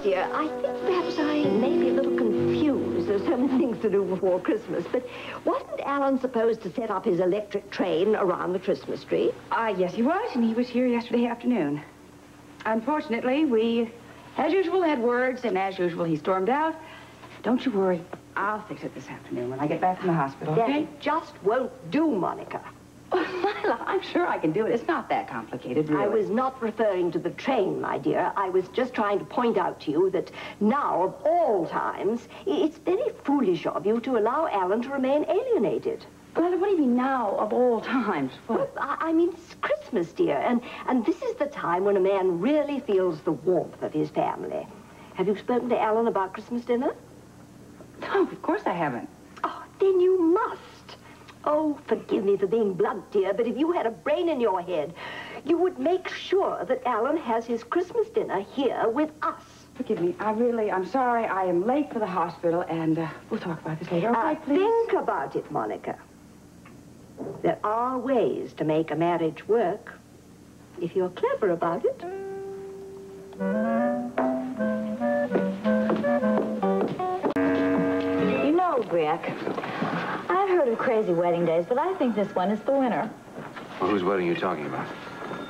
Dear, I think perhaps I may be a little confused. There's so many things to do before Christmas, but wasn't Alan supposed to set up his electric train around the Christmas tree? Yes, he was, and he was here yesterday afternoon. Unfortunately, we, as usual, had words, and as usual, he stormed out. Don't you worry. I'll fix it this afternoon when I get back from the hospital, okay? That just won't do, Monica. Oh, Lila, I'm sure I can do it. It's not that complicated, really. I was not referring to the train, my dear. I was just trying to point out to you that now, of all times, it's very foolish of you to allow Alan to remain alienated. Lila, what do you mean now, of all times? What? Well, I mean, it's Christmas, dear, and this is the time when a man really feels the warmth of his family. Have you spoken to Alan about Christmas dinner? No, of course I haven't. Oh, then you must. Oh, forgive me for being blunt, dear, but if you had a brain in your head, you would make sure that Alan has his Christmas dinner here with us. Forgive me. I'm sorry. I am late for the hospital, and we'll talk about this later. Okay, please? Think about it, Monica. There are ways to make a marriage work, if you're clever about it. You know, Brick, I've heard of crazy wedding days, but I think this one is the winner. Well, whose wedding are you talking about?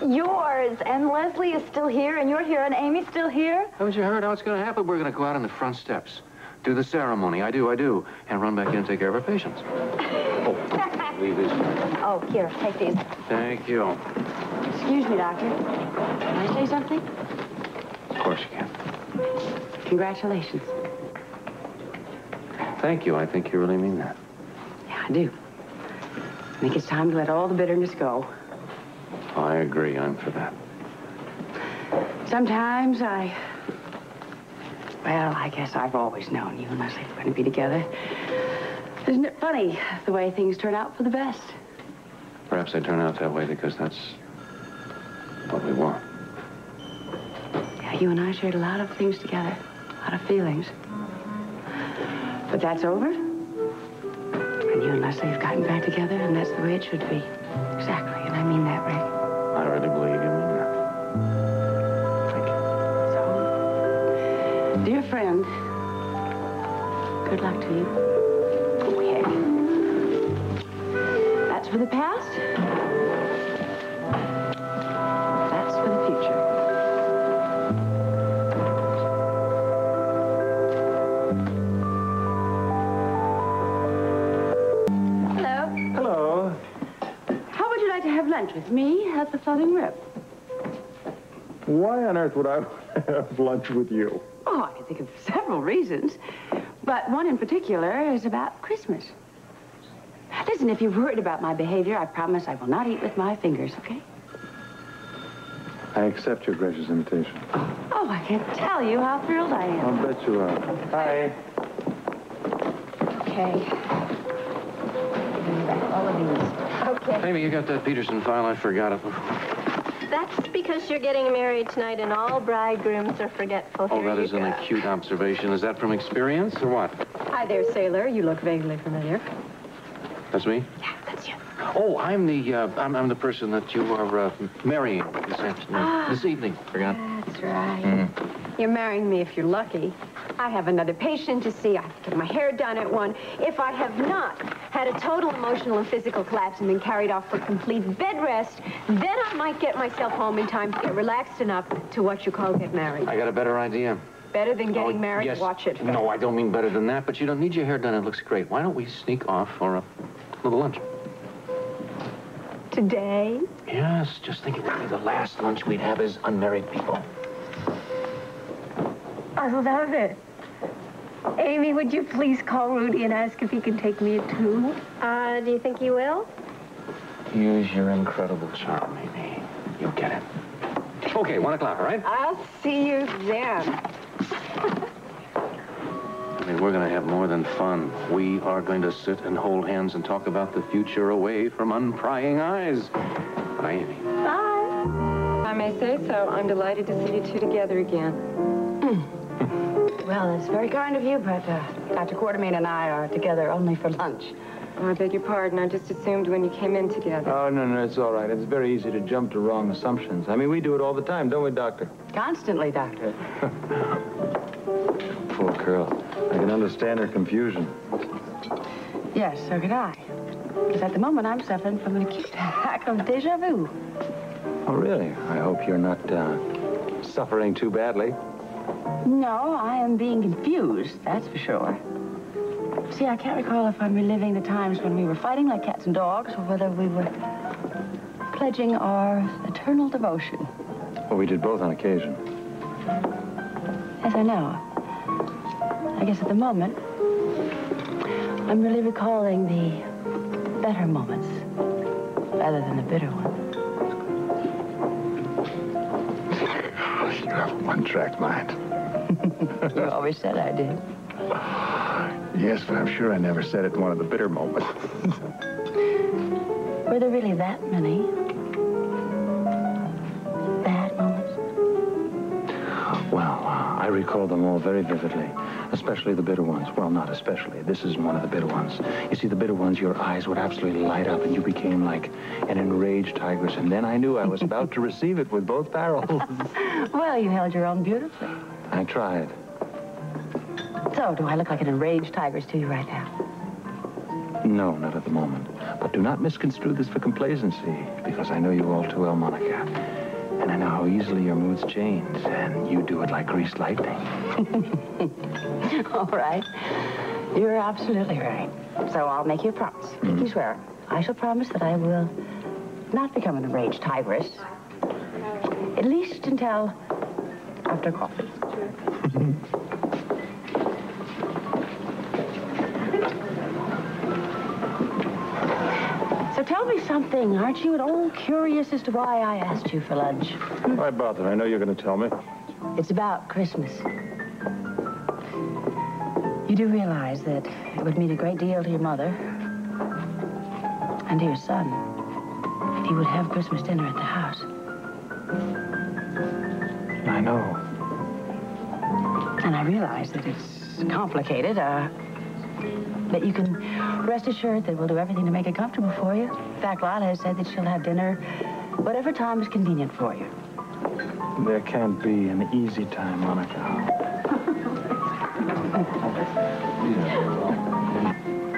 Yours, and Leslie is still here, and you're here, and Amy's still here. Haven't you heard how it's going to happen? We're going to go out on the front steps, do the ceremony, I do, and run back in and take care of our patients. Oh, leave these. Oh, here, take these. Thank you. Excuse me, Doctor. Can I say something? Of course you can. Congratulations. Thank you. I think you really mean that. Yeah, I do. I think it's time to let all the bitterness go. Oh, I agree. I'm for that. Sometimes well, I guess I've always known you and Leslie were going to be together. Isn't it funny, the way things turn out for the best? Perhaps they turn out that way because that's what we want. Yeah, you and I shared a lot of things together, a lot of feelings. But that's over. And you and Leslie have gotten back together, and that's the way it should be. Exactly, and I mean that, Rick. I really believe you mean that. Thank you. So, dear friend, good luck to you. Oh, yeah. That's for the past. That's for the future. Lunch with me at the Floating Rib. Why on earth would I have lunch with you? Oh, I can think of several reasons. But one in particular is about Christmas. Listen, if you're worried about my behavior, I promise I will not eat with my fingers, okay? I accept your gracious invitation. Oh, I can't tell you how thrilled I am. I'll bet you are. Hi. Okay. Give me back all of these. Okay. Amy, you got that Peterson file? I forgot it. That's because you're getting married tonight and all bridegrooms are forgetful. Oh, Here that is you an go. acute observation. Is that from experience or what? Hi there, sailor. You look vaguely familiar. That's me? Yeah, that's you. Oh, I'm the person that you are marrying this afternoon. This evening. Forgot. That's right. You're marrying me if you're lucky. I have another patient to see. I have to get my hair done at 1. If I have not had a total emotional and physical collapse and been carried off for complete bed rest, then I might get myself home in time to get relaxed enough to what you call get married. I got a better idea. Better than getting married? Yes. Watch it. No, I don't mean better than that, but you don't need your hair done. It looks great. Why don't we sneak off for a little lunch? Today? Yes, just think it would be the last lunch we'd have as unmarried people. I love it. Amy, would you please call Rudy and ask if he can take me at 2? Do you think he will? Use your incredible charm, Amy. You'll get it. Okay, 1 o'clock, all right? I'll see you then. I mean, we're going to have more than fun. We are going to sit and hold hands and talk about the future away from unprying eyes. Bye, Amy. Bye. If I may say so, I'm delighted to see you two together again. Well, it's very kind of you, but Dr. Quartermain and I are together only for lunch. Oh, I beg your pardon. I just assumed when you came in together. Oh, no, it's all right. It's very easy to jump to wrong assumptions. I mean, we do it all the time, don't we, Doctor? Constantly, Doctor. Poor girl. I can understand her confusion. Yes, so could I. Because at the moment, I'm suffering from an acute attack of deja vu. Oh, really? I hope you're not suffering too badly. No, I am being confused, that's for sure. See, I can't recall if I'm reliving the times when we were fighting like cats and dogs or whether we were pledging our eternal devotion. Well, we did both on occasion. Yes, I know. I guess at the moment, I'm really recalling the better moments rather than the bitter ones. You have a one-track mind. You always said I did. Yes, but I'm sure I never said it in one of the bitter moments. Were there really that many bad moments? Well, I recall them all very vividly, especially the bitter ones. Well, not especially. This is one of the bitter ones. You see, the bitter ones, your eyes would absolutely light up, and you became like an enraged tigress, and then I knew I was about to receive it with both barrels. Well, you held your own beautifully. I tried. So, do I look like an enraged tigress to you right now? No, not at the moment. But do not misconstrue this for complacency, because I know you all too well, Monica. And I know how easily your moods change, and you do it like greased lightning. All right. You're absolutely right. So I'll make you a promise. Make you swear. I shall promise that I will not become an enraged tigress. At least until after coffee. So tell me something. Aren't you at all curious as to why I asked you for lunch? Why bother? I know you're going to tell me. It's about Christmas. You do realize that it would mean a great deal to your mother and to your son if you would have Christmas dinner at the house. I know. And I realize that it's complicated, but you can rest assured that we'll do everything to make it comfortable for you. In fact, Lila has said that she'll have dinner whatever time is convenient for you. There can't be an easy time, Monica.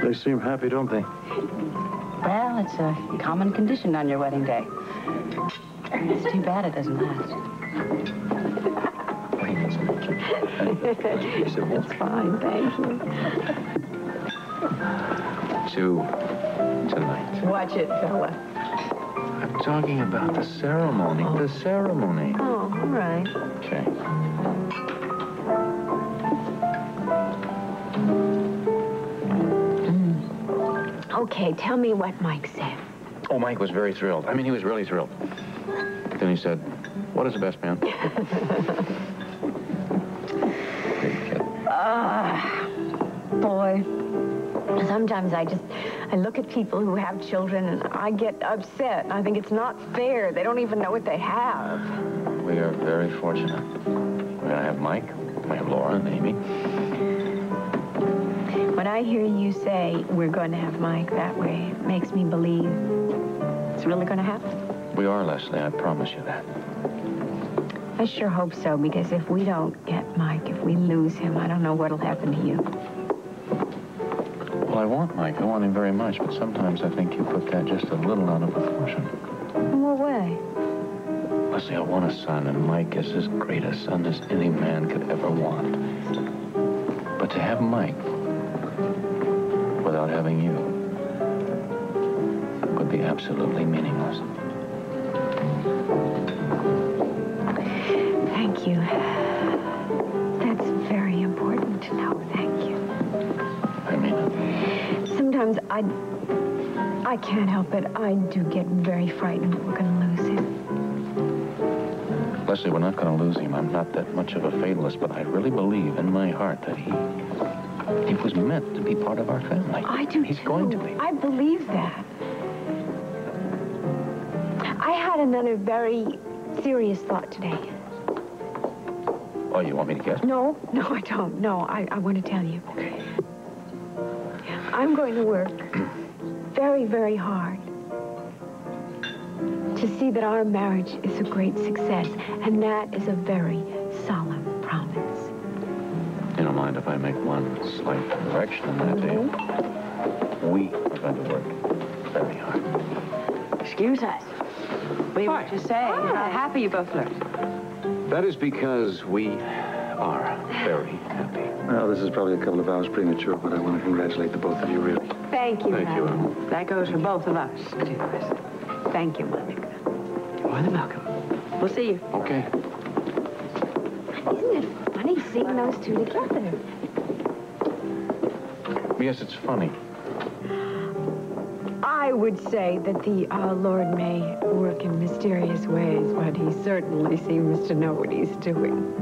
They seem happy, don't they? Well, it's a common condition on your wedding day. It's too bad it doesn't last. It's fine, thank you. Tonight. Watch it, fella. I'm talking about the ceremony. The ceremony. Oh, all right. Okay. Okay, tell me what Mike said. Oh, Mike was very thrilled. I mean, he was really thrilled. Then he said, "What is the best man?" Boy, sometimes I look at people who have children and I get upset. I think it's not fair. They don't even know what they have. We are very fortunate. We're going to have Mike. We have Laura and Amy. When I hear you say we're going to have Mike that way, it makes me believe it's really going to happen. We are, Leslie. I promise you that. I sure hope so, because if we don't get Mike, if we lose him, I don't know what'll happen to you. Well, I want Mike. I want him very much, but sometimes I think you put that just a little out of proportion. In what way? Leslie, I want a son, and Mike is as great a son as any man could ever want. But to have Mike without having you would be absolutely meaningless. Thank you. That's very important to know. Thank you. I mean it. Sometimes I can't help it. I do get very frightened that we're going to lose him. Leslie, we're not going to lose him. I'm not that much of a fatalist, but I really believe in my heart that he was meant to be part of our family. I do, He's too. going to be. I believe that. I had another very serious thought today. Oh, you want me to guess? No, I don't. No, I want to tell you. Okay. I'm going to work very, very hard to see that our marriage is a great success, and that is a very solemn promise. You don't mind if I make one slight correction in that, do you? We are going to work very hard. Excuse us. We were to say how happy you both look. That is because we are very happy. Well, this is probably a couple of hours premature, but I want to congratulate the both of you, really. Thank you, Thank you, Alan. Alan. That goes for both of us, too. Thank you, Monica. More than welcome. We'll see you. Okay. Isn't it funny seeing those two together? Yes, it's funny. I would say that the Lord may work in mysterious ways, but he certainly seems to know what he's doing.